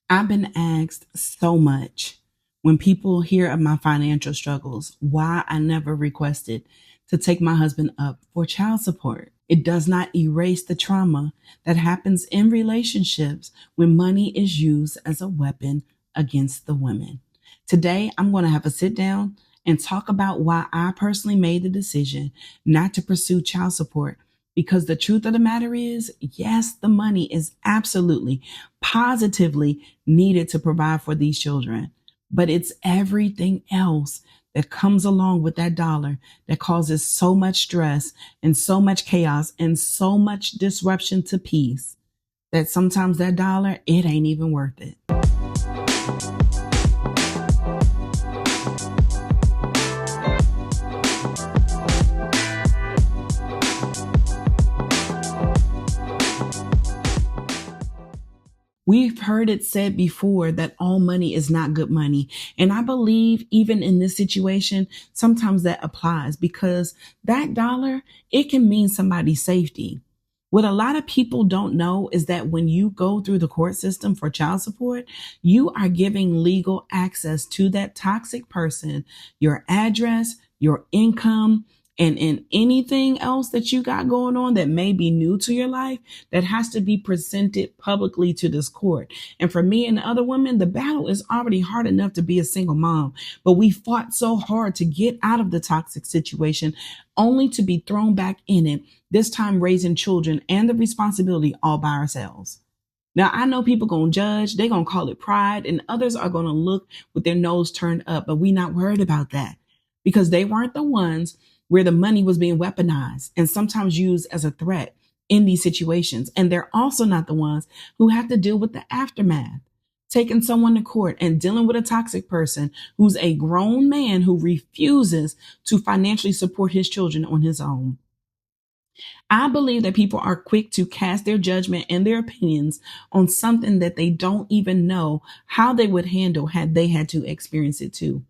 I've been asked so much when people hear of my financial struggles why I never requested to take my husband up for child support. It does not erase the trauma that happens in relationships when money is used as a weapon against the women. Today, I'm going to have a sit down and talk about why I personally made the decision not to pursue child support. Because the truth of the matter is, yes, the money is absolutely, positively needed to provide for these children. But it's everything else that comes along with that dollar that causes so much stress and so much chaos and so much disruption to peace that sometimes that dollar, it ain't even worth it. We've heard it said before that all money is not good money. And I believe even in this situation, sometimes that applies because that dollar, it can mean somebody's safety. What a lot of people don't know is that when you go through the court system for child support, you are giving legal access to that toxic person, your address, your income, and anything else that you got going on that may be new to your life that has to be presented publicly to this court. And for me and other women, the battle is already hard enough to be a single mom, but we fought so hard to get out of the toxic situation only to be thrown back in it, this time raising children and the responsibility all by ourselves. Now, I know people going to judge, they're going to call it pride, and others are going to look with their nose turned up, but we not worried about that because they weren't the ones where the money was being weaponized and sometimes used as a threat in these situations. And they're also not the ones who have to deal with the aftermath, taking someone to court and dealing with a toxic person who's a grown man who refuses to financially support his children on his own. I believe that people are quick to cast their judgment and their opinions on something that they don't even know how they would handle had they had to experience it too.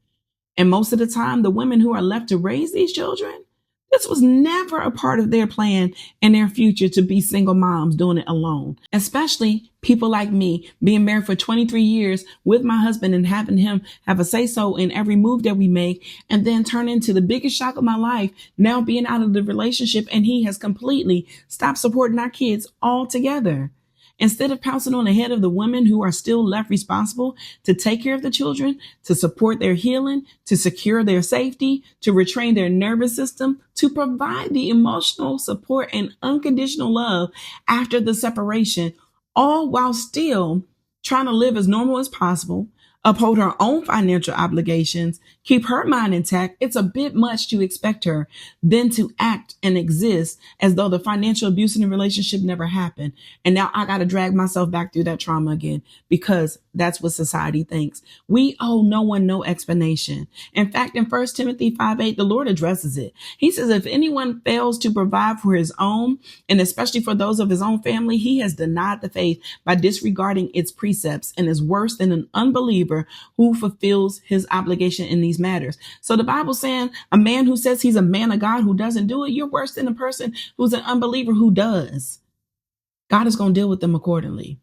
And most of the time, the women who are left to raise these children, this was never a part of their plan and their future to be single moms doing it alone. Especially people like me being married for 23 years with my husband and having him have a say so in every move that we make and then turn into the biggest shock of my life now being out of the relationship and he has completely stopped supporting our kids altogether. Instead of pouncing on the head of the women who are still left responsible to take care of the children, to support their healing, to secure their safety, to retrain their nervous system, to provide the emotional support and unconditional love after the separation, all while still trying to live as normal as possible, uphold her own financial obligations, keep her mind intact, it's a bit much to expect her then to act and exist as though the financial abuse in the relationship never happened. And now I got to drag myself back through that trauma again because that's what society thinks. We owe no one no explanation. In fact, in 1 Timothy 5:8, the Lord addresses it. He says, if anyone fails to provide for his own, and especially for those of his own family, he has denied the faith by disregarding its precepts and is worse than an unbeliever who fulfills his obligation in these matters. So the Bible's saying a man who says he's a man of God who doesn't do it, you're worse than a person who's an unbeliever who does. God is going to deal with them accordingly.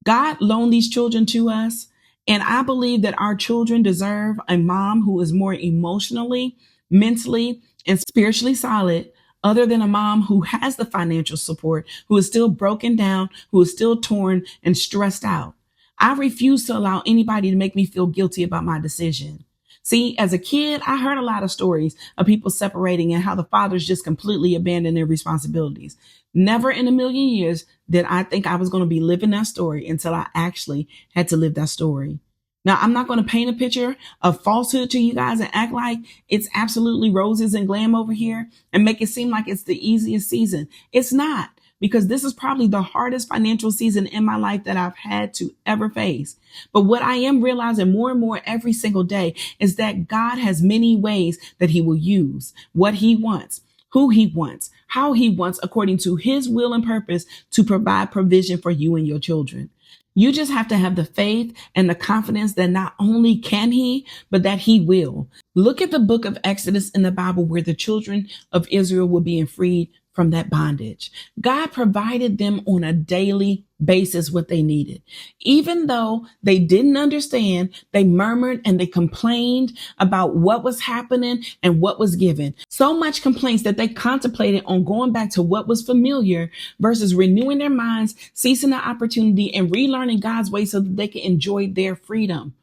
God loaned these children to us, and I believe that our children deserve a mom who is more emotionally, mentally, and spiritually solid other than a mom who has the financial support, who is still broken down, who is still torn and stressed out. I refuse to allow anybody to make me feel guilty about my decision. See, as a kid, I heard a lot of stories of people separating and how the fathers just completely abandoned their responsibilities. Never in a million years did I think I was going to be living that story until I actually had to live that story. Now, I'm not going to paint a picture of falsehood to you guys and act like it's absolutely roses and glam over here and make it seem like it's the easiest season. It's not. Because this is probably the hardest financial season in my life that I've had to ever face. But what I am realizing more and more every single day is that God has many ways that he will use what he wants, who he wants, how he wants, according to his will and purpose to provide provision for you and your children. You just have to have the faith and the confidence that not only can he, but that he will. Look at the book of Exodus in the Bible where the children of Israel were being freed from that bondage. God provided them on a daily basis what they needed. Even though they didn't understand, they murmured and they complained about what was happening and what was given. So much complaints that they contemplated on going back to what was familiar versus renewing their minds, seizing the opportunity, and relearning God's way so that they can enjoy their freedom.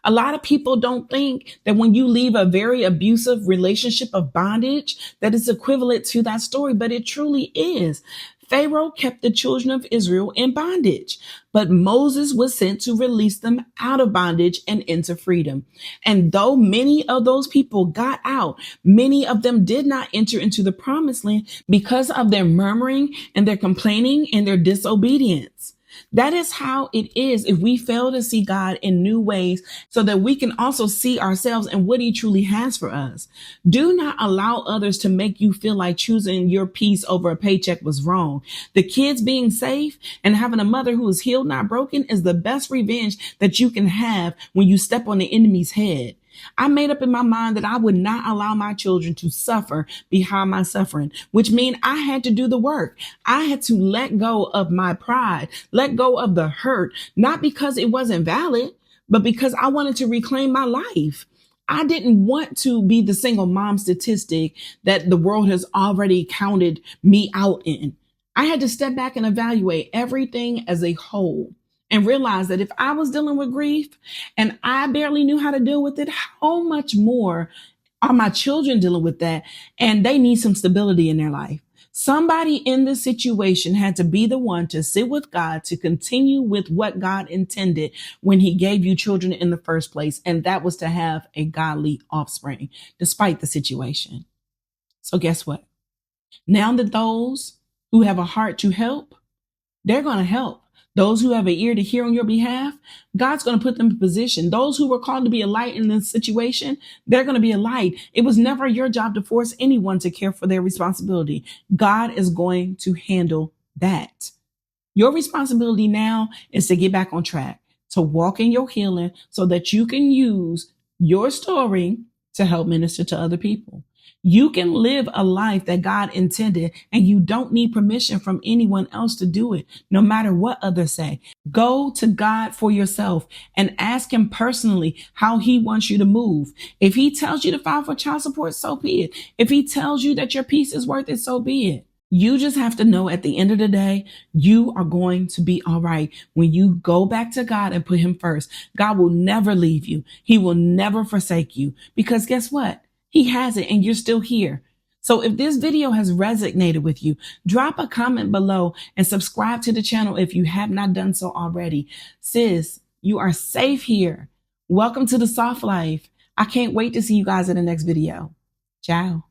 A lot of people don't think that when you leave a very abusive relationship of bondage, that it's equivalent to that story, but it truly is. Pharaoh kept the children of Israel in bondage, but Moses was sent to release them out of bondage and into freedom. And though many of those people got out, many of them did not enter into the promised land because of their murmuring and their complaining and their disobedience. That is how it is if we fail to see God in new ways so that we can also see ourselves and what he truly has for us. Do not allow others to make you feel like choosing your peace over a paycheck was wrong. The kids being safe and having a mother who is healed, not broken, is the best revenge that you can have when you step on the enemy's head. I made up in my mind that I would not allow my children to suffer behind my suffering, which means I had to do the work. I had to let go of my pride, let go of the hurt, not because it wasn't valid, but because I wanted to reclaim my life. I didn't want to be the single mom statistic that the world has already counted me out in. I had to step back and evaluate everything as a whole and realize that if I was dealing with grief and I barely knew how to deal with it, how much more are my children dealing with that? And they need some stability in their life. Somebody in this situation had to be the one to sit with God to continue with what God intended when he gave you children in the first place. And that was to have a godly offspring, despite the situation. So guess what? Now that those who have a heart to help, they're going to help. Those who have an ear to hear on your behalf, God's going to put them in position. Those who were called to be a light in this situation, they're going to be a light. It was never your job to force anyone to care for their responsibility. God is going to handle that. Your responsibility now is to get back on track, to walk in your healing so that you can use your story to help minister to other people. You can live a life that God intended, and you don't need permission from anyone else to do it, no matter what others say. Go to God for yourself and ask him personally how he wants you to move. If he tells you to file for child support, so be it. If he tells you that your peace is worth it, so be it. You just have to know at the end of the day, you are going to be all right when you go back to God and put him first. God will never leave you. He will never forsake you, because guess what? He has it and you're still here. So if this video has resonated with you, drop a comment below and subscribe to the channel if you have not done so already. Sis, you are safe here. Welcome to the soft life. I can't wait to see you guys in the next video. Ciao.